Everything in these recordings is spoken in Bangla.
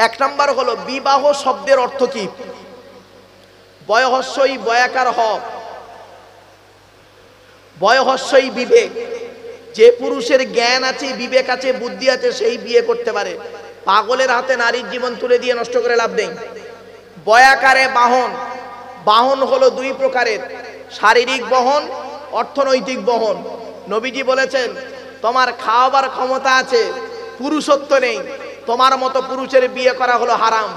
এক নাম্বার হলো বিবাহ শব্দের অর্থ কি? বয়হস্যই বয়াকার হ, বয়হস্যই বিবেক। যে পুরুষের জ্ঞান আছে, বিবেক আছে, বুদ্ধি আছে, সেই বিয়ে করতে পারে। পাগলের হাতে নারীর জীবন তুলে দিয়ে নষ্ট করে লাভ নেই। বয়াকারে বাহন, বাহন হলো দুই প্রকারের, শারীরিক বহন, অর্থনৈতিক বহন। নবীজি বলেছেন তোমার খাওয়াবার ক্ষমতা আছে, পুরুষত্ব নেই, তোমার মতো পুরুষের বিয়ে করা হলো হারাম।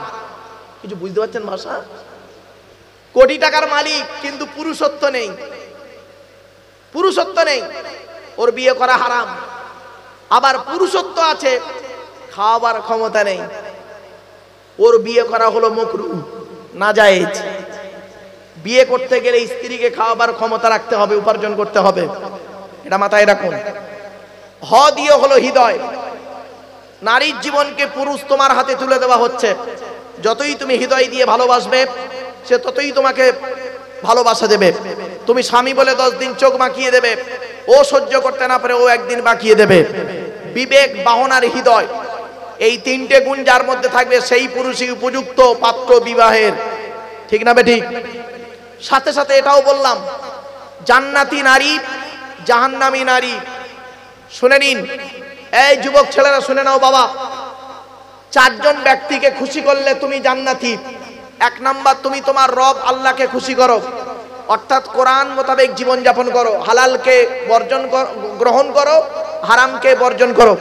কিছু বুঝতে পারছেন ভাষা? কোটি টাকার মালিক কিন্তু পুরুষত্ব নেই, পুরুষত্ব নেই, ওর বিয়ে করা হারাম। আবার পুরুষত্ব আছে, খাওয়াবার ক্ষমতা নেই, ওর বিয়ে করা হলো মাকরুহ, নাজায়েজ। বিয়ে করতে গেলে স্ত্রীকে খাওয়াবার ক্ষমতা রাখতে হবে, উপার্জন করতে হবে, এটা মাথায় রাখুন। হ দিয়ে হলো হৃদয়। নারীর জীবনকে পুরুষ তোমার হাতে তুলে দেওয়া হচ্ছে। যতই তুমি হৃদয় দিয়ে ভালোবাসবে, সে ততই তোমাকে ভালোবাসা দেবে। তুমি স্বামী বলে 10 দিন চোখ বাঁকিয়ে দেবে, ও সহ্য করতে না পারে ও একদিন বাঁকিয়ে দেবে। বিবেক, বাহনার হৃদয়, এই তিনটে গুণ যার মধ্যে থাকবে সেই পুরুষই উপযুক্ত পাত্র বিবাহের। ঠিক না বেঠিক? সাথে সাথে এটাও বললাম, জান্নাতি নারী, জাহান্নামী নারী। শুনে নিন, এই যুবক ছেলেরা শুনে নাও বাবা, 4 জন ব্যক্তিকে খুশি করলে তুমি জান্নাতি। 1 নাম্বার, তুমি তোমার রব আল্লাহকে খুশি করো, অর্থাৎ কোরআন মোতাবেক জীবন যাপন করো, হালালকে বর্জন গ্রহণ করো, হারামকে বর্জন করো।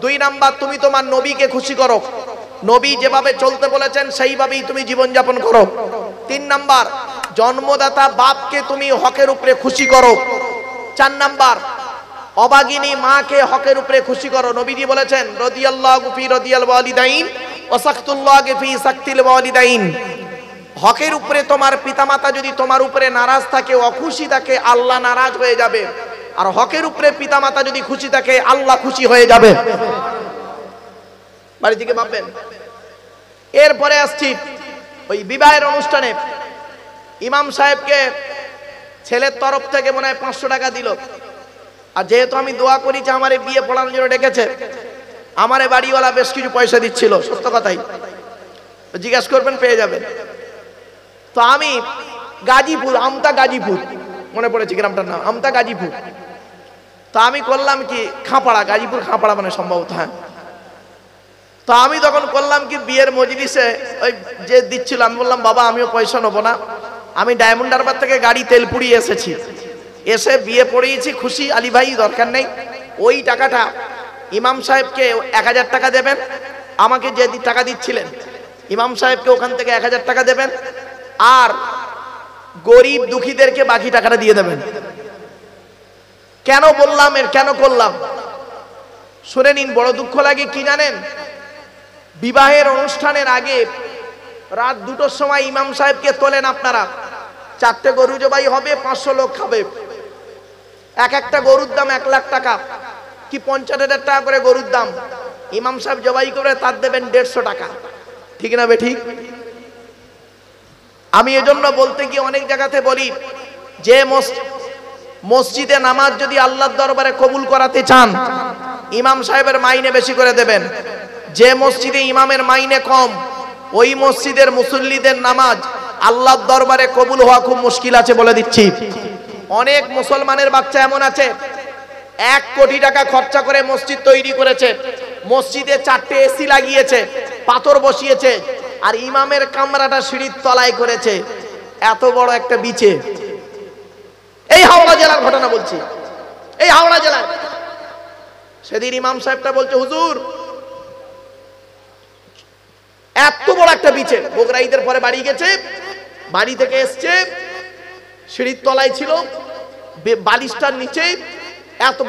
2 নাম্বার, তুমি তোমার নবীকে খুশি করো, নবী যেভাবে চলতে বলেছেন সেইভাবেই তুমি জীবন যাপন করো। 3 নাম্বার, জন্মদাতা বাপকে তুমি হকের উপরে খুশি করো। 4 নাম্বার, অবাগিনী মাকে হকের উপরে খুশি করো। নবীজি বলেছেন রাদিয়াল্লাহু ফি রাদিয়াল ওয়ালিদাইন ওয়া সাকতুল্লাহি ফি সাকতিল ওয়ালিদাইন। হকের উপরে তোমার পিতামাতা যদি তোমার উপরে নারাজ থাকে, অখুশি থাকে, আল্লাহ নারাজ হয়ে যাবে। আর হকের উপরে পিতামাতা যদি খুশি থাকে, আল্লাহ খুশি হয়ে যাবে। বাড়ি থেকে ভাববেন। এরপরে আসছি ওই বিবাহের অনুষ্ঠানে ইমাম সাহেবকে ছেলের তরফ থেকে মনে হয় 500 টাকা দিল। আর যেহেতু আমি দোয়া করি যে আমারে বিয়ে পড়ানোর জন্য ডেকেছে, আমারে বাড়িওয়ালা বেশ কিছু পয়সা দিচ্ছিল, সত্য কথাই, জিজ্ঞেস করবেন পেয়ে যাবেন। তো আমি গাজীপুর, আমতা গাজীপুর, মনে পড়েছে গ্রামটার নাম আমতা গাজীপুর। তো আমি করলাম কি, খাঁপাড়া, গাজীপুর খাঁপাড়া মানে সম্ভবত, হ্যাঁ। তো আমি তখন করলাম কি, বিয়ের মজলিসে ওই যে দিচ্ছিল, আমি বললাম বাবা আমিও পয়সা নেবো না, আমি ডায়মন্ড হারবার থেকে গাড়ি তেল পুড়িয়ে এসেছি, এসে বিয়ে পড়িয়েছি, খুশি আলী ভাই, দরকার নেই। ওই টাকাটা ইমাম সাহেবকে 1000 টাকা দেবেন, আমাকে যে টাকা দিচ্ছিলেন ইমাম সাহেবকে ওখান থেকে 1000 টাকা দেবেন, আর গরিব দুঃখীদেরকে বাকি টাকাটা দিয়ে দেবেন। কেন বললাম, এর কেন করলাম শুনে নিন। বড় দুঃখ লাগে কি জানেন, বিবাহের অনুষ্ঠানের আগে রাত 2টোর সময় ইমাম সাহেবকে তোলেন আপনারা, 4টে গরু জবাই হবে, 500 লোক খাবে, এক একটা গরুর দাম 1 লাখ টাকা কি 50,000 টাকা করে গরুর দাম। ইমাম সাহেব জবাই করে তার দেবেন 150 টাকা। ঠিক না বেঠিক? আমি এজন্য বলতে গিয়ে অনেক জায়গাতে বলি যে মসজিদে নামাজ যদি আল্লাহর দরবারে কবুল করাতে চান, ইমাম সাহেবের মাইনে বেশি করে দেবেন। যে মসজিদে ইমামের মাইনে কম, ওই মসজিদের মুসল্লিদের নামাজ আল্লাহর দরবারে কবুল হওয়া খুব মুশকিল আছে, বলে দিচ্ছি। অনেক মুসলমানের বাচ্চা এমন আছে 1 কোটি টাকা খরচা করে মসজিদ তৈরি করেছে, মসজিদে 4টে এসি লাগিয়েছে, পাথর বসিয়েছে, আর ইমামের কামরাটা সিঁড়ির তলায় করেছে, এত বড় একটা বিচে। এই হাওড়া জেলার ঘটনা বলছি, এই হাওড়া জেলায় সেদিন ইমাম সাহেবটা বলছে হুজুর এত বড় একটা বিচে, বগুড়া ঈদের পরে বাড়ি গেছে, বাড়ি থেকে এসছে, সিঁড়ির তলায় ছিল, বালিশটার নিচে, এত,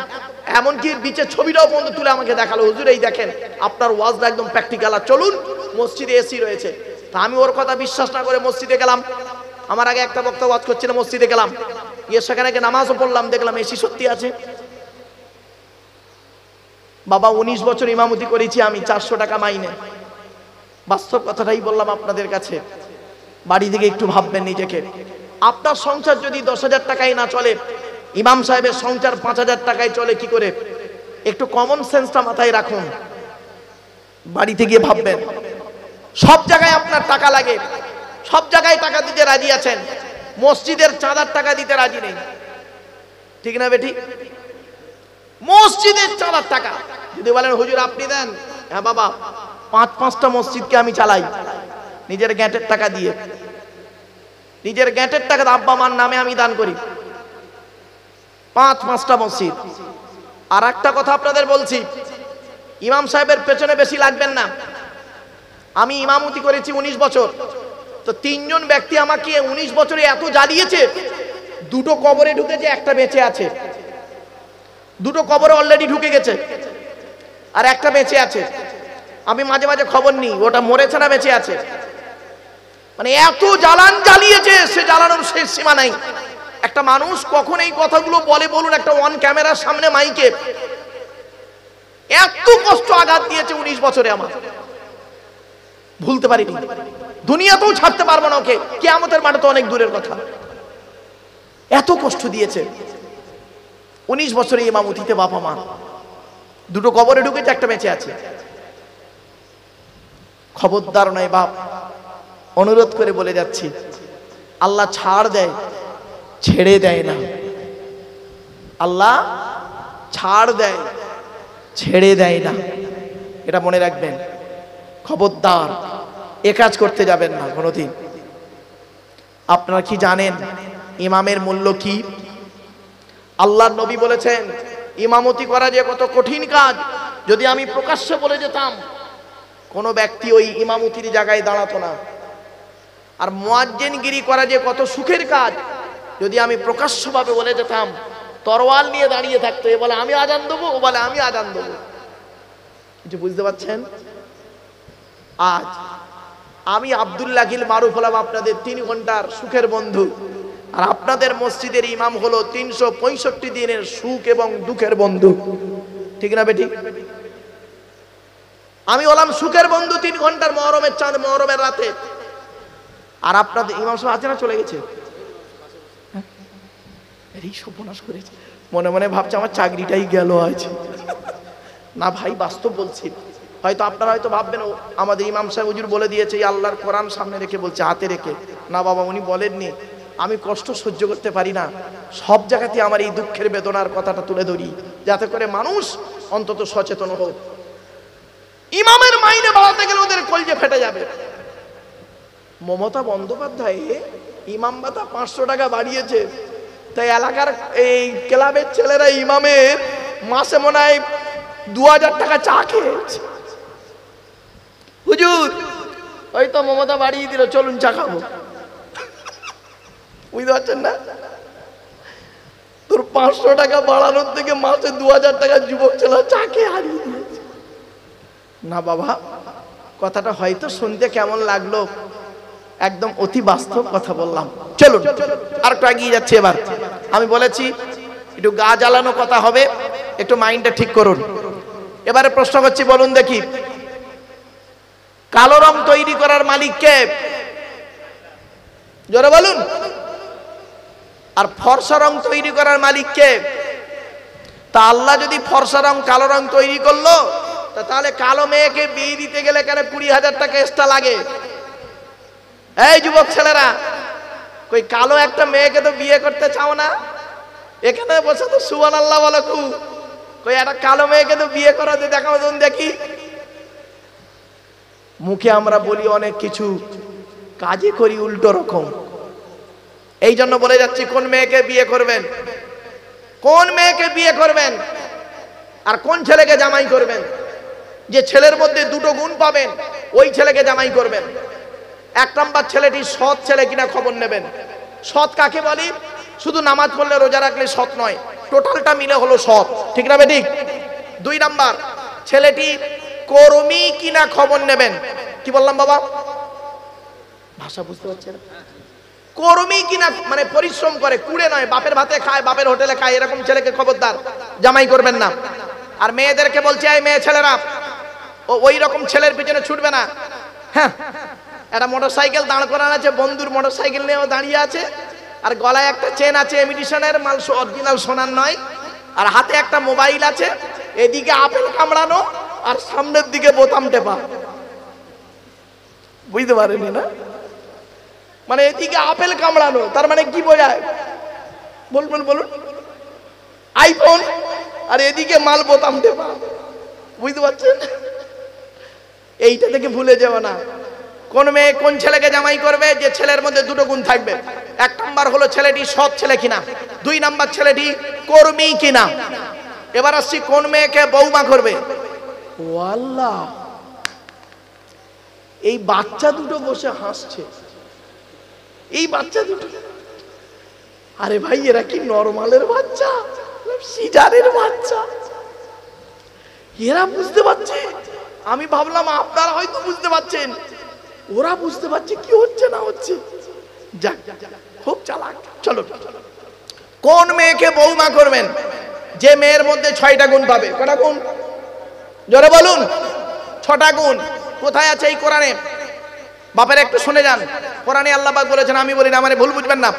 এমনকি বিচের ছবিটাও পর্যন্ত তুলে আমাকে দেখালো, হুজুর এই দেখেন আপনার ওয়াজটা একদম প্র্যাকটিক্যাল, আর চলুন মসজিদে এসি রয়েছে। তা আমি ওর কথা বিশ্বাস না করে মসজিদে গেলাম। আমার আগে একটা বক্তা ওয়াজ করছিল, মসজিদে গেলাম, গিয়ে সেখানে নামাজও পড়লাম, দেখলাম এসি সত্যি আছে। বাবা 19 বছর ইমামতি করেছি আমি, 400 টাকা মাইনে। বাস্তব কথাটাই বললাম আপনাদের কাছে, বাড়ি থেকে একটু ভাববেন নিজেকে। আপনার সংসার যদি 10,000 টাকায় না চলে, ইমাম সাহেবের সংসার 5,000 টাকায় চলে কি করে? একটু কমন সেন্সটা মাথায় রাখুন, বাড়িতে গিয়ে ভাববেন। সব জায়গায় আপনার টাকা লাগে, সব জায়গায় টাকা দিতে রাজি আছেন, মসজিদের চাঁদার টাকা দিতে রাজি নেই, ঠিক না বেটি? মসজিদের চাঁদার টাকা যদি বলেন হুজুর আপনি দেন, হ্যাঁ বাবা, 5-5টা মসজিদকে আমি চালাই নিজের গ্যাঁটের টাকা দিয়ে, নিজের গ্যাঁটের টাকা আব্বা মার নামে আমি দান করি, 5-5টা মসজিদ। আর একটা কথা আপনাদের বলছি, ইমাম সাহেবের পেছনে বেশি লাগবেন না। আমি ইমামতি করেছি 19 বছর, তো 3 জন ব্যক্তি আমাকে 19 বছরে এত জ্বালিয়েছে, 2টো কবরে ঢুকেছে, একটা বেঁচে আছে। 2টো কবরে অলরেডি ঢুকে গেছে, আর একটা বেঁচে আছে। আমি মাঝে মাঝে খবর নিই ওটা মরেছে না বেঁচে আছে। মানে এত জ্বালান জ্বালিয়েছে, সে জ্বালানোর শেষ সীমা নাই। একটা মানুষ কখন এই কথাগুলো বলে বলুন, একটা অন ক্যামেরার সামনে মাইকে? এত কষ্ট আঘাত দিয়েছে 19 বছরে, আমার ভুলতে পারিনি, দুনিয়াতেও ছাড়তে পারবো না ওকে, কিয়ামতের মাঠে তো অনেক দূরের কথা। এত কষ্ট দিয়েছে 19 বছরে ইমামতিতে বাবা মা, 2টো কবরে ঢুকেছে, একটা বেঁচে আছে। খবরদার নয় বাপ, অনুরোধ করে বলে যাচ্ছি, আল্লাহ ছাড় দেয়, ছেড়ে দেয় না। আল্লাহ ছাড় দেয়, ছেড়ে দেয় না, এটা মনে রাখবেন। খবরদার এ কাজ করতে যাবেন না কোনোদিন। আপনারা কি জানেন ইমামের মূল্য কি? আল্লাহর নবী বলেছেন ইমামতি করা যে কত কঠিন কাজ, যদি আমি প্রকাশ্যে বলে যেতাম কোনো ব্যক্তি ওই ইমামতির জায়গায় দাঁড়াতো না। আর মুয়াজ্জিনগিরি করা যে কত সুখের কাজ, যদি আমি প্রকাশ্যভাবে বলে যেতাম তরোয়াল নিয়ে দাঁড়িয়ে থাকতো, এ বলে আমি আজান দেবো, ও বলে আমি আজান দেবো। কিছু বুঝতে পারছেন? আজ আমি আব্দুল্লাহ গিল মারুফ হলাম আপনাদের 3 ঘন্টার সুখের বন্ধু, আর আপনাদের মসজিদের ইমাম হলো 365 দিনের সুখ এবং দুঃখের বন্ধু, ঠিক না বেটি? আমি হলাম সুখের বন্ধু 3 ঘন্টার মহরমের চাঁদ, মহরমের রাতে। আর আপনাদের ইমাম সাহেব আছে না, চলে গেছে? এই সর্বনাশ করেছে, মনে মনে ভাবছে আমার চাকরিটাই গেল আজ। না ভাই, বাস্তব বলছি। হয়তো আপনারা হয়তো ভাববেন আমাদের ইমাম সাহেব হুজুর বলে দিয়েছে, এই আল্লাহর কোরআন সামনে রেখে বলছে, হাতে রেখে। না বাবা, উনি বলেননি। আমি কষ্ট সহ্য করতে পারি না, সব জায়গাতে আমার এই দুঃখের বেদনার কথাটা তুলে ধরি, যাতে করে মানুষ অন্তত সচেতন হোক। ইমামের মাইনে বাড়াতে গেলে ওদের কলজে ফেটে যাবে। মমতা বন্দ্যোপাধ্যায় ইমাম ভাতা 500 টাকা বাড়িয়েছে, তাই এলাকার এই ক্লাবের ছেলেরা ইমামের মাসে মনে হয় 2000 টাকা চা খেয়েছে। হুজুর ওই তো মমতা বাড়িয়ে দিল, চলুন চা খাবো। বুঝতে পারছেন না? তোর 500 টাকা বাড়ানোর থেকে মাসে 2000 টাকা যুবক ছেলে চা খেয়ে হারিয়ে দিয়েছে। না বাবা, কথাটা হয়তো শুনতে কেমন লাগলো, একদম অতি বাস্তব কথা বললাম। চলুন আর একটু এগিয়ে যাচ্ছে। এবার আমি বলেছি একটু গা জ্বালানো কথা হবে, একটু মাইন্ডটা ঠিক করুন। এবারে প্রশ্ন করছি, বলুন দেখি, কালো রং তৈরি করার মালিক কে? জোরে বলুন। আর ফর্সা রং তৈরি করার মালিক কে? তা আল্লাহ যদি ফর্সা রং কালো রং তৈরি করলো, তাহলে কালো মেয়েকে বিয়ে দিতে গেলে কেন 20,000 টাকা এক্সট্রা লাগে? এই যুবক ছেলেরা, কই কালো একটা মেয়েকে তো বিয়ে করতে চাও না? এখানে বসে তো সুবহানাল্লাহ বলো, কই একটা কালো মেয়েকে তো বিয়ে করাতে দেখাও দেখি। মুখে আমরা বলি অনেক কিছু, কাজে করি উল্টো রকম। এই জন্য বলে যাচ্ছি, কোন মেয়েকে বিয়ে করবেন, কোন মেয়েকে বিয়ে করবেন, আর কোন ছেলেকে জামাই করবেন। যে ছেলের মধ্যে 2টো গুণ পাবেন, ওই ছেলেকে জামাই করবেন। 1 নম্বর, ছেলেটি সৎ ছেলে কিনা খবর নেবেন। সৎ কাকে বলি? শুধু নামাজ পড়লে রোজা রাখলে সৎ নয়, টোটালটা মিলে হলো সৎ, ঠিক না বেঠিক? 2 নম্বর, ছেলেটি কর্মী কিনা খবর নেবেন। কি বললাম বাবা? ভাষা বুঝতে পারছেন? কর্মী কিনা মানে পরিশ্রম করে, কুড়ে নয়, বাপের ভাতে খায়, বাপের হোটেলে খায়, এরকম ছেলেকে খবরদার জামাই করবেন না। আর মেয়েদেরকে বলছে, এই মেয়ে ছেলেরা ওই রকম ছেলের পিছনে ছুটবে না। হ্যাঁ, একটা মোটরসাইকেল দাঁড় করানো আছে, বন্ধুর মোটরসাইকেল নিয়েও দাঁড়িয়ে আছে, আর গলায় একটা চেন আছে ইমিটেশনের মাল, অরিজিনাল সোনার নয়, আর হাতে একটা মোবাইল আছে, এদিকে আপেল কামড়ানো আর সামনের দিকে বোতাম টেপা। বুঝতে পারেনি না? মানে এদিকে আপেল কামড়ানো তার মানে কি বোঝায়? বলবেন বলুন। আইফোন আর এদিকে মাল বোতাম টেপা। বুঝতে পারছেন? এইটা থেকে ভুলে যাও না। কোন মেয়ে কোন ছেলেকে জামাই করবে? যে ছেলের মধ্যে দুটো গুণ থাকবে। এক নাম্বার হলো ছেলেটি সৎ ছেলে কিনা, দুই নাম্বার ছেলেটি কর্মী কিনা। এবার আসছি কোন মেয়েকে বৌমা করবে। ও আল্লাহ, এই বাচ্চা দুটো বসে হাসছে, এই বাচ্চা দুটো। আরে ভাই, এরা কি নরমালের বাচ্চা, সিজারের বাচ্চা? এরা বুঝতে পারছে। আমি ভাবলাম আপনারা হয়তো বুঝতে পারছেন, ওরা বুঝতে পারছে কি হচ্ছে না হচ্ছে। যাক, খুব চালাক। চলো, কোন মেয়েকে বৌমা করবেন? যে মেয়ের মধ্যে 6টা গুণ পাবে। কটা গুণ? জোরে বলুন। 6টা গুণ। কোথায় আছে এই কোরআনে? বাপের একটু শুনে যান। কোরআনে আল্লাহ পাক বলেছেন, আমি বলি না, মানে ভুল বুঝবেন না।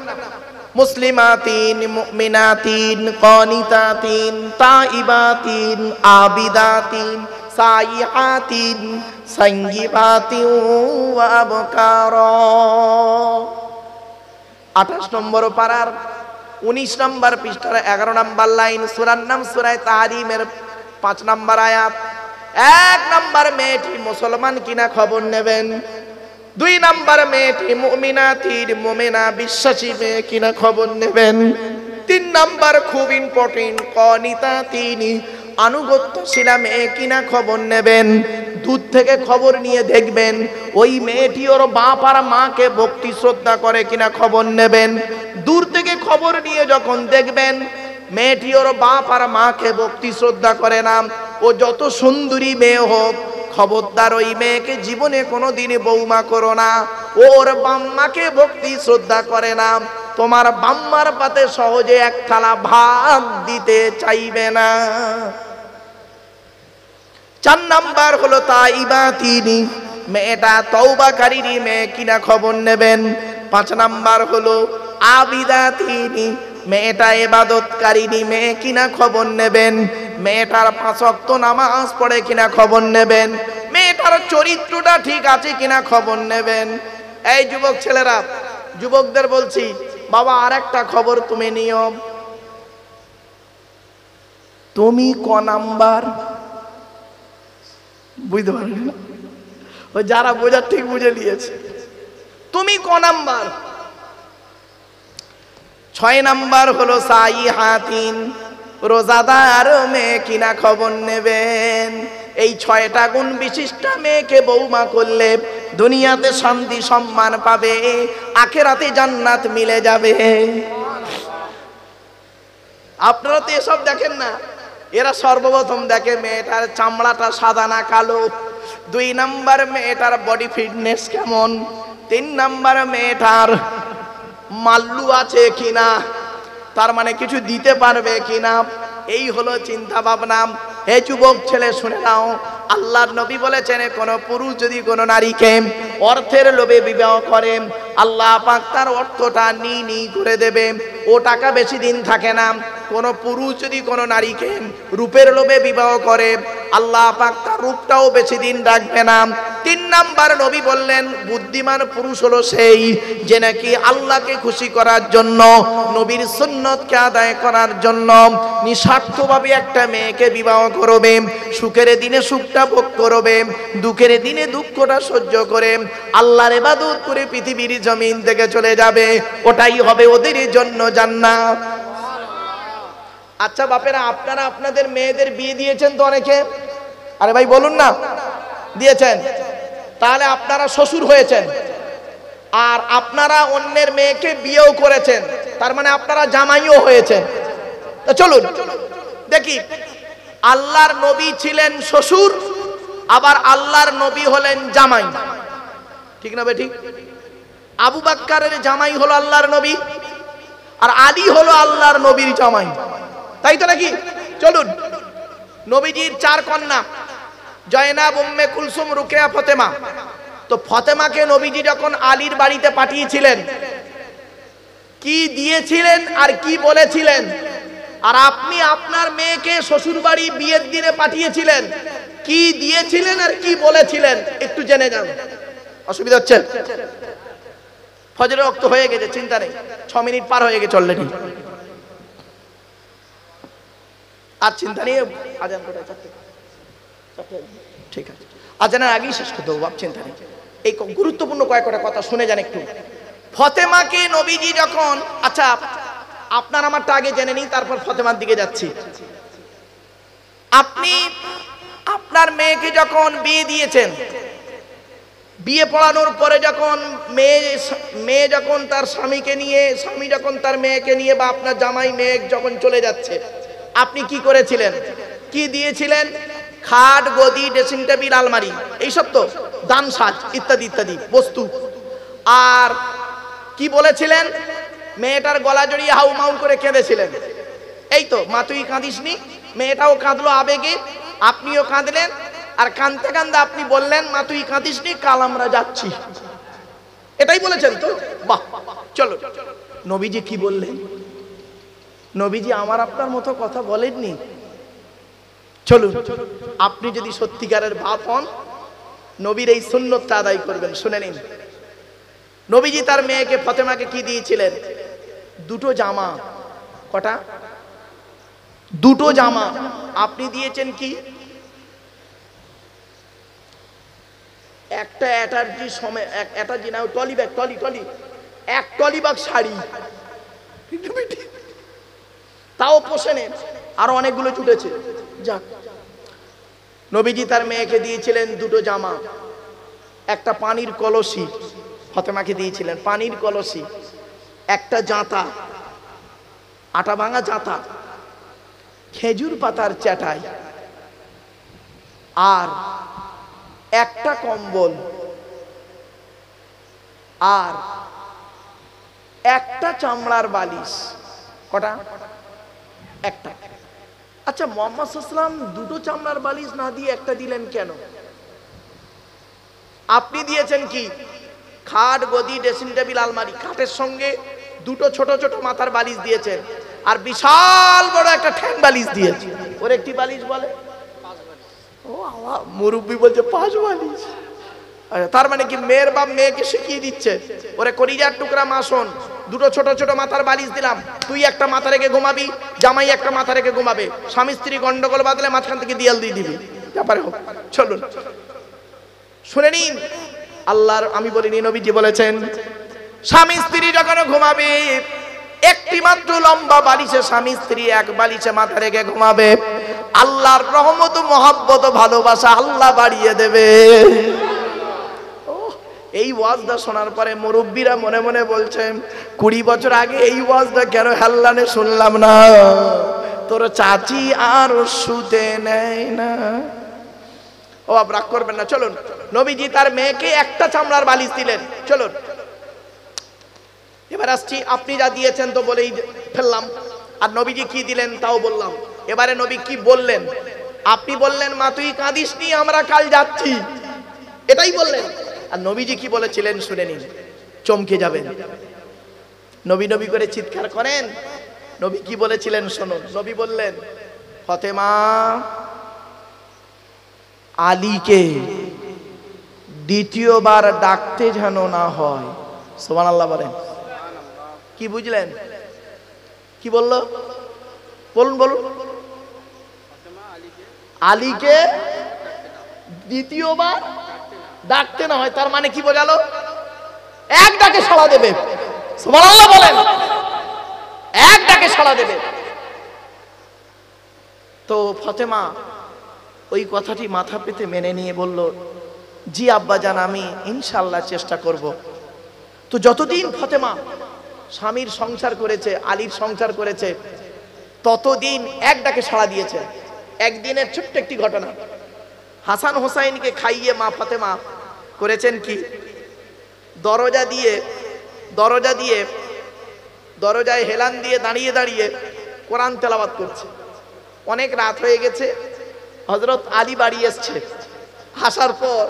মুসলিমাতিন, মুমিনাতিন, কানিতাতিন, তাইবাতিন, আবিদাতিন, সাইহাতিন, সাইয়্যিবাতিন ওয়া আবকারা। 28 নম্বর পারার 19 নম্বর পৃষ্ঠার 11 নম্বর লাইন, সূরার নাম সূরা তাহরিমের 5 নম্বর আয়াত। 1 নম্বর মেয়েটি মুসলমান কিনা খবর নেবেন। 2 নম্বর মেয়েটি মুমিনাতির, মুমিনা বিশ্বাসী মেয়ে কিনা খবর নেবেন। 3 নম্বর খুব ইম্পর্টেন্ট, কানিতাতিন, আনুগত্যশীলা মেয়ে কিনা খবর নেবেন। দূর থেকে খবর নিয়ে দেখবেন ওই মেয়েটি ওর বাপ আর মাকে ভক্তি শ্রদ্ধা করে কিনা খবর নেবেন। দূর থেকে খবর নিয়ে যখন দেখবেন মেয়েটি ওর বাপ আর মাকে ভক্তি শ্রদ্ধা করে না, ও যত সুন্দরী মেয়ে হোক, খবরদার ওই মেয়েকে জীবনে কোনোদিন বৌমা করো না। ওর বাম্মাকে ভক্তি শ্রদ্ধা করে না, তোমার বাম্মার পাতে সহজে এক থালা ভাত দিতে চাইবে না। 4 নাম্বার হলো তাইবাতিনি, মেয়েটা তওবাকারী মেয়ে কিনা খবর নেবেন। 5 নাম্বার হলো আবিদাতিনি, মেয়েটা ইবাদতকারিনী মেয়ে কিনা খবর নেবেন। মেয়েটার 5 ওয়াক্ত নামাজ পড়ে কিনা খবর নেবেন। মেয়েটার চরিত্রটা ঠিক আছে কিনা খবর নেবেন। এই যুবক ছেলেরা, যুবকদের বলছি, বাবা আরেকটা খবর তুমি নিও। তুমি ক নাম্বার? বুঝতে পারলেন? ওই যারা বোঝার ঠিক বুঝে নিয়েছে। তুমি ক নাম্বার? 6 নাম্বার হলো সাইহাতিন, রোজাদার মেয়ে কিনা খবর নেবেন। এই 6টা গুণ বিশিষ্ট মেয়েকে বৌমা করলে দুনিয়াতে শান্তি সম্মান পাবে, আখিরাতে জান্নাত মিলে যাবে। আপনারা তো এসব দেখেন না। এরা সর্বপ্রথম দেখে মেয়েটার চামড়াটা সাদা না কালো। 2 নাম্বার মেয়েটার বডি ফিটনেস কেমন। 3 নাম্বার মেয়েটার মাল্লু আছে কিনা, তার মানে কিছু দিতে পারবে কিনা। এই হলো চিন্তা ভাবনা। হে যুবক ছেলে শুনে নাও, আল্লাহর নবী বলেছেন, কোন পুরুষ যদি কোন নারীকে অর্থের লোভে বিবাহ করে, আল্লাহ পাক তার অর্থটা নি করে দেবে। ও টাকা বেশি দিন থাকে না। কোন পুরুষ যদি কোন নারীকে রূপের লোভে বিবাহ করে, আল্লাহ পাক তার রূপটাও বেশি দিন রাখবে না। 3 নাম্বার নবী বললেন, বুদ্ধিমান পুরুষ হলো সেই যে নাকি আল্লাহকে খুশি করার জন্য, নবীর সুন্নতকে আদায় করার জন্য নিঃস্বার্থভাবে একটা মেয়েকে বিবাহ করবে। সুখের দিনে সুখটা ভোগ করবে, দুঃখের দিনে দুঃখটা সহ্য করে আল্লাহর ইবাদত করে পৃথিবীর জমিন থেকে চলে যাবে। ওটাই হবে ওদের জন্য জান্নাত। আচ্ছা বাপেরা, আপনারা আপনাদের মেয়েদের বিয়ে দিয়েছেন তো অনেকে? আরে ভাই বলুন না, দিয়েছেন? তাহলে আপনারা শ্বশুর হয়েছেন, আর আপনারা অন্যের মেয়েকে বিয়েও করেছেন, তার মানে আপনারা জামাইও হয়েছেন। তো চলুন দেখি, আল্লাহর নবী ছিলেন শ্বশুর, আবার আল্লাহর নবী হলেন জামাই, ঠিক না? ঠিক। আবু বাক্কারের জামাই হলো আল্লাহর নবী, আর আলী হলো আল্লাহর নবীর জামাই, তাই তো নাকি? চলুন, নবীজির 4 কন্যা, জয়নাব, উম্মে কুলসুম, রুকেয়া, ফাতেমা। তো ফাতেমাকে নবীজি যখন আলীর বাড়িতে পাঠিয়েছিলেন, কি দিয়েছিলেন আর কি বলেছিলেন আর আপনি আপনার মেয়েকে শ্বশুর বাড়ি বিয়ের দিনে পাঠিয়েছিলেন, কি দিয়েছিলেন আর কি বলেছিলেন একটু জেনে যান। অসুবিধা হচ্ছে? ফজরের ওয়াক্ত হয়ে গেছে, চিন্তা নেই, 6 মিনিট পার হয়ে গেছে অলরেডি, আর চিন্তা নেই। আজান কোটায়? 4টে। ঠিক আছে, আজানের আগেই শেষ করতে হবে, চিন্তা নেই। এই গুরুত্বপূর্ণ কয়েকটা কথা শুনে যান একটু। ফতেমাকে নবীজি যখন, আচ্ছা আপনার আমারটা আগে জেনে নিই, তারপর ফতেমার দিকে যাচ্ছি। আপনি আপনার মেয়েকে যখন বিয়ে দিয়েছেন, বিয়ে পড়ানোর পরে যখন মেয়ে যখন তার স্বামীকে নিয়ে, স্বামী যখন তার মেয়েকে নিয়ে, বা আপনার জামাই মেয়ে যখন চলে যাচ্ছে, আপনি কি করেছিলেন, কি দিয়েছিলেন? খাট, গদি, ড্রেসিং টেবিল, আলমারি, এইসব তো দান সাজ ইত্যাদি ইত্যাদি বস্তু। আর কি বলেছিলেন? মেয়েটার গলা জড়িয়ে হাউ মাউ করে কেঁদেছিলেন, এই তো, মা তুই কাঁদিসনি। মেয়েটাও কাঁদলো আবেগে, আপনিও কাঁদলেন, আর কাঁদতে কাঁদতে আপনি বললেন, মা তুই কাঁদিসনি, কাল আমরা যাচ্ছি। এটাই বলেছেন তো? বাহ, চলো। নবীজি কি বললেন? নবীজি আমার আপনার মতো কথা বলেননি। চলুন, আপনি যদি সত্যিকারের বাপ হন, নবীর এই সুন্নতটা আদায় করবেন। শুনে নিন, নবীজি তার মেয়েকে ফতেমাকে কি দিয়েছিলেন? 2টো জামা। কটা? 2টো জামা। আপনি দিয়েছেন কি? একটা অ্যাটার্জি সময়, অ্যাটার্জি না, trolley bag, trolley 1 trolley bag sari, তাও পোষে নেন, আরো অনেকগুলো জুটেছে। যাক, নবীজি তার মেয়েকে দিয়েছিলেন 2টো জামা, একটা পানির কলসি, ফতেমাকে দিয়েছিলেন পানির কলসি, একটা জাঁতা, আটা ভাঙা জাঁতা, খেজুর পাতার চাটাই, আর একটা কম্বল, আর একটা চামড়ার বালিশ। কটা? একটা। আচ্ছা, মুহাম্মদ সাল্লাল্লাহু আলাইহি ওয়াসাল্লাম 2টো চামড়ার বালিশ না দিয়ে একটা দিলেন কেন? আপনি দিয়েছেন কি? খাট, গদি, ড্রেসিং টেবিল, আলমারি। খাটের সঙ্গে 2টো ছোট ছোট মাথার বালিশ দিয়েছেন, আর বিশাল বড় একটা ঠ্যাং বালিশ দিয়েছেন। ওর একটি বালিশ বলে? ও আল্লাহ, মুরব্বি বলছে 5 বালিশ। আচ্ছা, তার মানে কি মেয়ের বাপ মেয়েকে শিখিয়ে দিচ্ছে, ওরে কলিজার টুকরা মা শোন, 2টো ছোট ছোট মাথার বালিশ দিলাম, তুই একটা মাথা রেখে ঘুমাবি, জামাই একটা মাথা রেখে ঘুমাবে, স্বামী স্ত্রী গন্ডগোল বাঁধলে মাঝখান থেকে দেয়াল দিয়ে দিবি, ব্যাপারে হোক। চলুন শুনে নিন, আল্লাহর, আমি বলিনি, নবীজি বলেছেন, স্বামী স্ত্রী যখন ঘুমাবে, একটি মাত্র লম্বা বালিশে স্বামী স্ত্রী এক বালিশে মাথা রেখে ঘুমাবে, আল্লাহর রহমত, মহব্বত, ভালোবাসা আল্লাহ বাড়িয়ে দেবে। এই ওয়াজটা শোনার পরে মুরব্বীরা মনে মনে বলছেন, 20 বছর আগে এই ওয়াজটা কেন হেল্লানে শুনলাম না? তোর চাচি আর শুতে নেয় না। ও আপ রাগ করবেন না, চলুন। নবীজি তার মেয়েকে একটা চামড়ার বালিশ দিলেন। চলুন এবার আসছি, আপনি যা দিয়েছেন তো বলেই ফেললাম, আর নবীজি কি দিলেন তাও বললাম। এবারে নবী কি বললেন? আপনি বললেন, মা তুই কাঁদিসনি, আমরা কাল যাচ্ছি, এটাই বললেন। আর নবীজি কি বলেছিলেন শুনে নিন, চমকে যাবেন। নবী নবী করে চিৎকার করেন। নবী কি বলেছিলেন শুনুন। নবী বললেন, ফতেমা, আলীকে দ্বিতীয়বার ডাকতে যেন না হয়। সুবহানাল্লাহ বলেন। কি বুঝলেন? কি বললো? বলুন বলুন। আলীকে দ্বিতীয়বার ডাকতে না হয়, তার মানে কি বোঝালো? এক ডাকে সাড়া দেবে। সুবহানাল্লাহ বলেন। এক ডাকে সাড়া দেবে। তো ফতেমা ওই কথাটি মাথা পেতে মেনে নিয়ে বলল, জি আব্বাজান, আমি ইনশাআল্লাহ চেষ্টা করব। তো যতদিন ফতেমা স্বামীর সংসার করেছে, আলীর সংসার করেছে, ততদিন এক ডাকে সাড়া দিয়েছে। একদিনের ছোট্ট একটি ঘটনা, হাসান হোসাইনকে খাইয়ে মা ফাতেমা করেছেন কি, দরজায় হেলান দিয়ে দাঁড়িয়ে দাঁড়িয়ে কোরআন তেলাওয়াত করছে। অনেক রাত হয়ে গেছে, হযরত আলী বাড়ি এসছে। আসার পর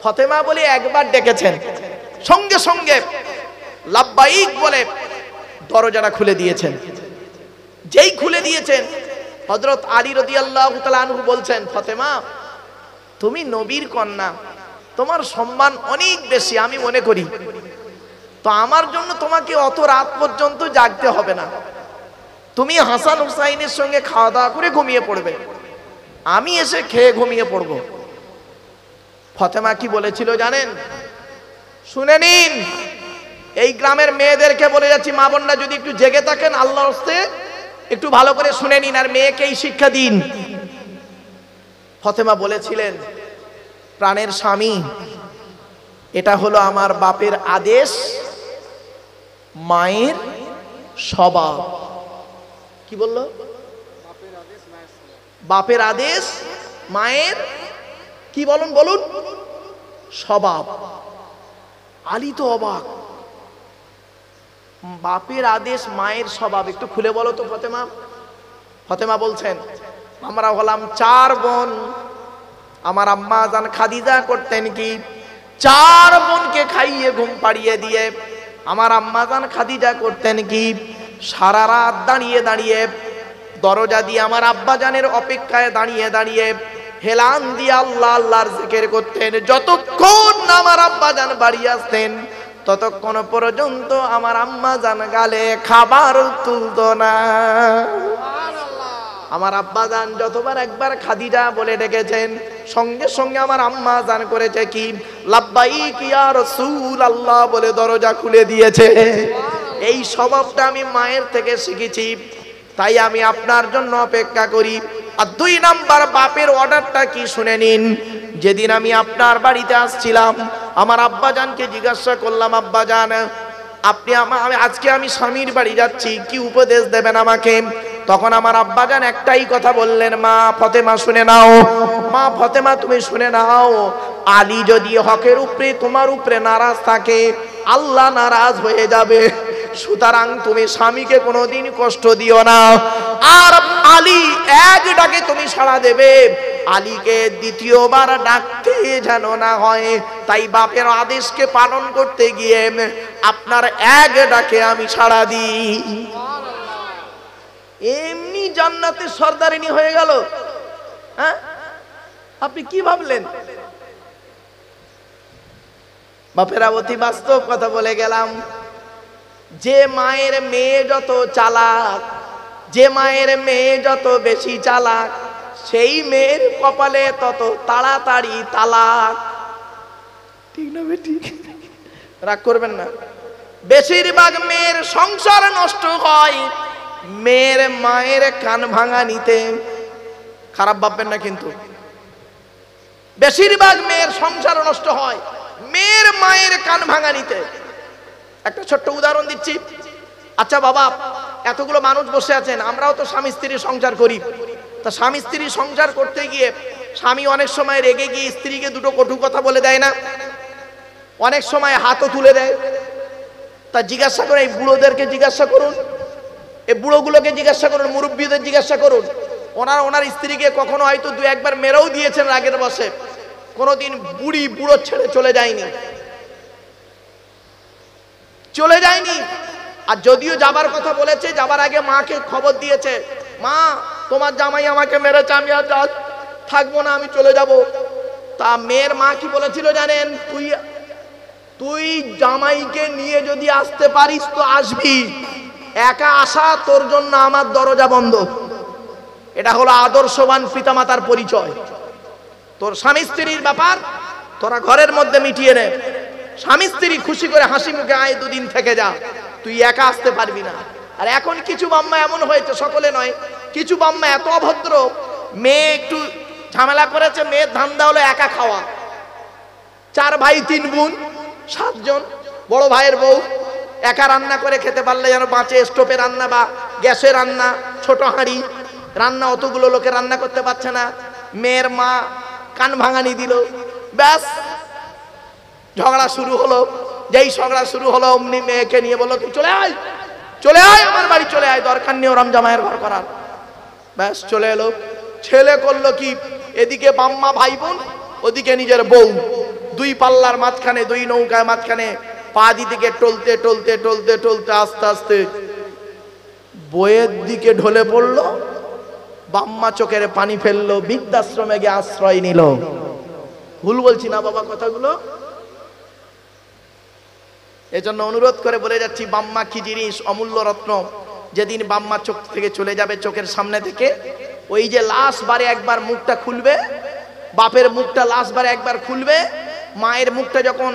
ফাতেমা বলে একবার ডেকেছেন, সঙ্গে সঙ্গে লাব্বাইক বলে দরজাটা খুলে দিয়েছেন। যেই খুলে দিয়েছেন, হযরত আলী রাদিয়াল্লাহু তাআলা আনহু বলছেন, ফাতেমা তুমি নবীর কন্যা, তোমার সম্মান অনেক বেশি আমি মনে করি, তো আমার জন্য তোমাকে অত রাত পর্যন্ত জাগতে হবে না, তুমি হাসান হুসাইনের সঙ্গে খাওয়া দাওয়া করে ঘুমিয়ে পড়বে, আমি এসে খেয়ে ঘুমিয়ে পড়ব। ফাতেমা কি বলেছিল জানেন? শুনে নিন, এই গ্রামের মেয়েদেরকে বলে যাচ্ছি, মা বোনরা যদি একটু জেগে থাকেন আল্লাহর হস্তে একটু ভালো করে শুনে নিন আর মেয়েকেই শিক্ষা দিন। ফাতেমা বলেছিলেন, প্রাণের স্বামী, এটা হলো আমার বাপের আদেশ, মায়ের স্বভাব। কি বললো? বাপের আদেশ, মায়ের কি বলুন বলুন স্বভাব। আলী তো অবাক, বাপের আদেশ মায়ের স্বভাব, একটু খুলে বলো তো ফাতেমা। ফাতেমা বলছেন, আমরা হলাম 4 বোন, আমার আম্মা জান খাদিজা করতেন কি, 4 বোনকে খাইয়ে ঘুম পাড়িয়ে দিয়ে আমার আম্মা জান খাদিজা করতেন কি, সারা রাত দাঁড়িয়ে দাঁড়িয়ে দরজা দিয়ে আমার আব্বা জানের অপেক্ষায় দাঁড়িয়ে দাঁড়িয়ে হেলান দিয়ে আল্লাহ আল্লাহর জিকির করতেন। যতক্ষণ আমার আব্বা জান বাড়ি আসতেন ততক্ষণ পর্যন্ত আমার আম্মা জান গালে খাবার তুলতো না। আমার আব্বা জান যতবার একবার খাদিজা বলে ডেকেছেন, সঙ্গে সঙ্গে আমার আম্মা জান করেছে কি, লাব্বাইক ইয়া রাসূলুল্লাহ বলে দরজা খুলে দিয়েছে। এই স্বভাবটা আমি মায়ের থেকে শিখেছি, তাই আমি আপনার জন্য অপেক্ষা করি। আর 2 নাম্বার বাপের অর্ডারটা কি শুনে নিন। যেদিন আমি আপনার বাড়িতে আসছিলাম, আমার আব্বা জানকে জিজ্ঞাসা করলাম, আব্বা জান আপনি আজকে আমি স্বামীর বাড়ি যাচ্ছি, কি উপদেশ দেবেন আমাকে? তখন আমার আব্বা জান একটাই কথা বললেন, মা ফাতেমা শুনে নাও, মা ফাতেমা তুমি শুনে নাও, আলী যদি হকের উপরে তোমার উপরে নারাজ থাকে আল্লাহ নারাজ হয়ে যাবে, সুতরাং তুমি স্বামীকে কোনোদিন কষ্ট দিও না। আর আলী এক ডাকে তুমি সাড়া দেবে, আলীকে দ্বিতীয়বার ডাকতে যেন না হয়। তাই বাপের আদেশকে পালন করতে গিয়ে আপনার এক ডাকে আমি সাড়া দিই। এমনি জান্নাতে সর্দারিনী হয়ে গেল। হ্যাঁ, আপনি কি ভাবলেন? বাপেরা অতি বাস্তব কথা বলে গেলাম। যে মায়ের মেয়ে যত চালাক, যে মায়ের মেয়ে যত বেশি চালাক, সেই মেয়ের কপালে তত তাড়াতাড়ি তালাক। ঠিক না বেটি? রাগ করবেন না। বেশিরভাগ মেয়ের সংসার নষ্ট হয় মেয়ের মায়ের কান ভাঙা নিতে। খারাপ ভাববেন না কিন্তু, বেশিরভাগ মেয়ের সংসার নষ্ট হয় মেয়ের মায়ের কান ভাঙা নিতে। একটা ছোট্ট উদাহরণ দিচ্ছি। আচ্ছা বাবা, এতগুলো মানুষ বসে আছেন, আমরাও তো স্বামী স্ত্রীর সংসার করি। তা স্বামী স্ত্রী সংসার করতে গিয়ে স্বামী অনেক সময় রেগে গিয়ে স্ত্রীকে 2টো কটু কথা বলে দেয় না? অনেক সময় হাতও তুলে দেয়। তা জিজ্ঞাসা করে, এই বুড়োদেরকে জিজ্ঞাসা করুন, এই বুড়োগুলোকে জিজ্ঞাসা করুন, মুরব্বীদের জিজ্ঞাসা করুন, ওনার স্ত্রীকে কখনো হয়তো 2-1 বার মেরেও দিয়েছেন রাগের বশে, কোনোদিন বুড়ো ছেড়ে চলে যায়নি, চলে যায়নি। আর যদিও যাবার কথা বলেছে, যাবার আগে মাকে খবর দিয়েছে, মা তোমার জামাই আমাকে মেরেছে, আমি আর থাকবো না, আমি চলে যাব। তা মেয়ের মা কি বলেছিল জানেন? তুই জামাইকে নিয়ে যদি আসতে পারিস তো আসবি, একা আসা তোর জন্য আমার দরজা বন্ধ। এটা হলো আদর্শবান পিতামাতার পরিচয়। তোর স্বামী স্ত্রীর ব্যাপার তোরা ঘরের মধ্যে মিটিয়ে নে, স্বামী স্ত্রী খুশি করে হাসি মুখে আয়, 2 দিন থেকে যা, তুই একা আসতে পারবি না। আর এখন কিছু বাম্মা এমন হয়েছে, সকলে নয়, কিছু বাম্মা এত অভদ্র, মেয়ে একটু ঝামেলা করেছে, মেয়ের ধান্দা হলো একা খাওয়া। 4 ভাই 3 বোন 7 জন, বড় ভাইয়ের বউ একা রান্না করে খেতে পারলে যেন বাঁচে। স্টোভে রান্না বা গ্যাসে রান্না, ছোট হাঁড়ি রান্না, অতগুলো লোকে রান্না করতে পারছে না। মেয়ের মা কান ভাঙানি দিল, ব্যাস ঝগড়া শুরু হলো। যেই ঝগড়া শুরু হলো অমনি মেয়েকে নিয়ে বললো, তুই চলে আয়, চলে আয় আমার বাড়ি, চলে আয়, দরকার নেই ওরম জামাইয়ের ঘর করার। ব্যাস চলে এলো। ছেলে করলো কি, এদিকে বাম্মা ভাই বোন, ওদিকে নিজের বউ, 2 পাল্লার মাঝখানে, 2 নৌকার মাঝখানে পা দিদিকে টলতে টলতে টলতে টলতে আস্তে আস্তে বইয়ের দিকে ঢলে পড়লো, বাম্মা চোখের পানি ফেললো, বৃদ্ধাশ্রমে গিয়ে আশ্রয় নিল। ভুল বলছি না বাবা কথাগুলো? এজন্য অনুরোধ করে বলে যাচ্ছি, বাম্মা কি জিনিস, অমূল্য রত্ন। যেদিন বাম্মা চোখ থেকে চলে যাবে, চোখের সামনে থেকে, ওই যে লাশ বারে একবার মুখটা খুলবে, বাপের মুখটা লাশ বারে একবার খুলবে, মায়ের মুখটা যখন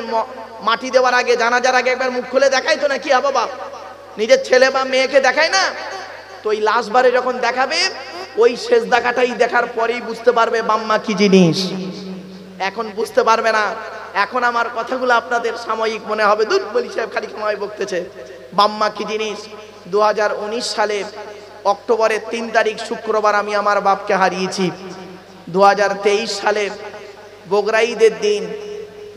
মাটি দেওয়ার আগে, জানাজার আগে একবার মুখ খুলে দেখায় তো না, কি বাবা নিজের ছেলে বা মেয়েকে দেখায় না? তো ওই লাশ বারে যখন দেখাবে, ওই শেষ দেখাটাই দেখার পরেই বুঝতে পারবে বাম্মা কি জিনিস। এখন বুঝতে পারবে না। এখন আমার কথাগুলো আপনাদের সাময়িক মনে হবে, দূর বলি সাহেব খালি সময় বকতেছে। বাম্মা কি জিনিস? 2019 সালে অক্টোবরের 3 তারিখ শুক্রবার আমি আমার বাপকে হারিয়েছি। 2023 সালে বগরা ঈদের দিন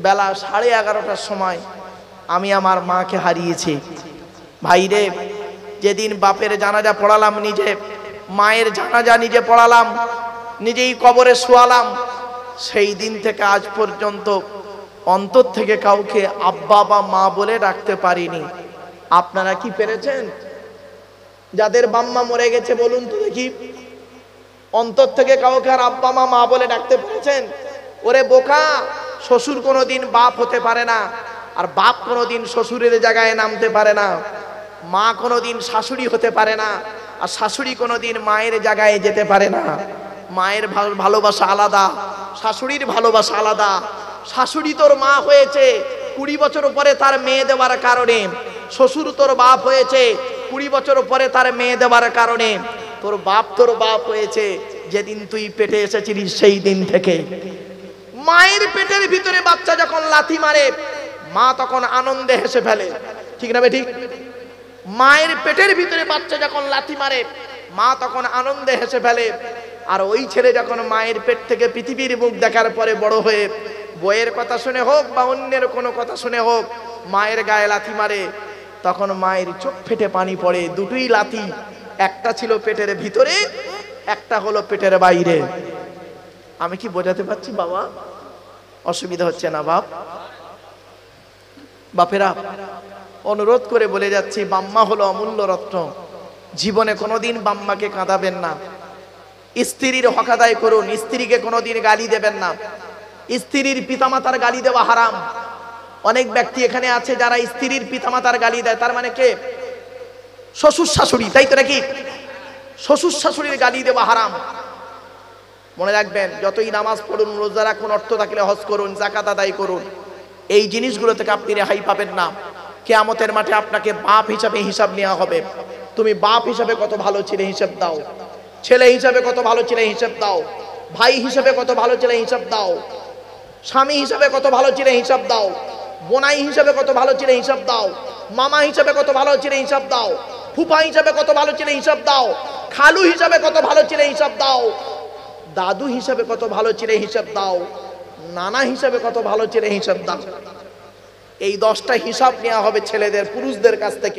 বেলা 11:30টার সময় আমি আমার মাকে হারিয়েছি। ভাইরে, যেদিন বাপের জানাজা পড়ালাম নিজে, মায়ের জানাজা নিজে পড়ালাম, নিজেই কবরে শোয়ালাম, সেই দিন থেকে আজ পর্যন্ত অন্তর থেকে কাউকে আব্বা বা মা বলে ডাকতে পারিনি। আপনারা কি পেরেছেন? যাদের বাম্মা মরে গেছে বলুন তো দেখি, অন্তর থেকে কাউকে আর আব্বা মা বলে ডাকতে পেরেছেন? ওরে বোকা, শ্বশুর কোনোদিন বাপ হতে পারে না, আর বাপ কোনোদিন শ্বশুরের জায়গায় নামতে পারে না, মা কোনোদিন শাশুড়ি হতে পারে না, আর শাশুড়ি কোনোদিন মায়ের জায়গায় যেতে পারে না। মায়ের ভালোবাসা আলাদা, শাশুড়ির ভালোবাসা আলাদা। শাশুড়ি তোর মা হয়েছে 20 বছর পরে তার মেয়ে দেওয়ার কারণে, শ্বশুর তোর বাপ হয়েছে 20 বছর পরে তার মেয়ে দেওয়ার কারণে। তোর বাপ হয়েছে যেদিন তুই পেটে এসেছিলিস সেই দিন থেকে। মায়ের পেটের ভিতরে বাচ্চা যখন লাথি মারে, মা তখন আনন্দে হেসে ফেলে, ঠিক না বেঠিক? মায়ের পেটের ভিতরে বাচ্চা যখন লাথি মারে, মা তখন আনন্দে হেসে ফেলে। আর ওই ছেলে যখন মায়ের পেট থেকে পৃথিবীর মুখ দেখার পরে বড় হয়ে বইয়ের কথা শুনে হোক বা অন্যের কোনো কথা শুনে হোক মায়ের গায়ে লাথি মারে, তখন মায়ের চোখ ফেটে পানি পড়ে। দুটোই লাথি, একটা ছিল পেটের ভিতরে, একটা হলো পেটের বাইরে। আমি কি বোঝাতে পারছি বাবা? অসুবিধা হচ্ছে না বাপ? বাপেরা, অনুরোধ করে বলে যাচ্ছি, বাম্মা হলো অমূল্য রত্ন। জীবনে কোনোদিন বাম্মাকে কাঁদাবেন না। স্ত্রীর হক আদায় করুন, স্ত্রীকে কোনোদিন গালি দেবেন না। স্ত্রীর পিতামাতার গালি দেওয়া হারাম। অনেক ব্যক্তি এখানে আছে যারা স্ত্রীর পিতামাতার গালি দেয়, তার মানে কে? শ্বশুর শাশুড়ি, তাই তো নাকি? শ্বশুর শাশুড়ির গালি দেওয়া হারাম। মনে রাখবেন, যতই নামাজ পড়ুন, রোজা রাখুন, অর্থ থাকলে হজ করুন, যাকাত আদায় করুন, এই জিনিসগুলো থেকে আপনি রেহাই পাবেন না। কিয়ামতের মাঠে আপনাকে বাপ হিসাবে হিসাব নেওয়া হবে। তুমি বাপ হিসাবে কত ভালো ছিলে হিসাব দাও, ছেলে হিসাবে কত ভালো ছিলে হিসাব দাও, ভাই হিসাবে কত ভালো ছিলে হিসাব দাও, স্বামী হিসাবে কত ভালো ছিলে হিসাব দাও, বোনাই হিসাবে কত ভালো ছিলে হিসাব দাও, মামা হিসাবে কত ভালো ছিলে হিসাব দাও, ফুফা হিসাবে কত ভালো ছিলে হিসাব দাও, খালু হিসাবে কত ভালো ছিলে হিসাব দাও, দাদু হিসাবে কত ভালো ছিলে হিসাব দাও, নানা হিসাবে কত ভালো ছিলে হিসাব দাও। এই 10টা হিসাব নেওয়া হবে ছেলেদের, পুরুষদের কাছ থেকে।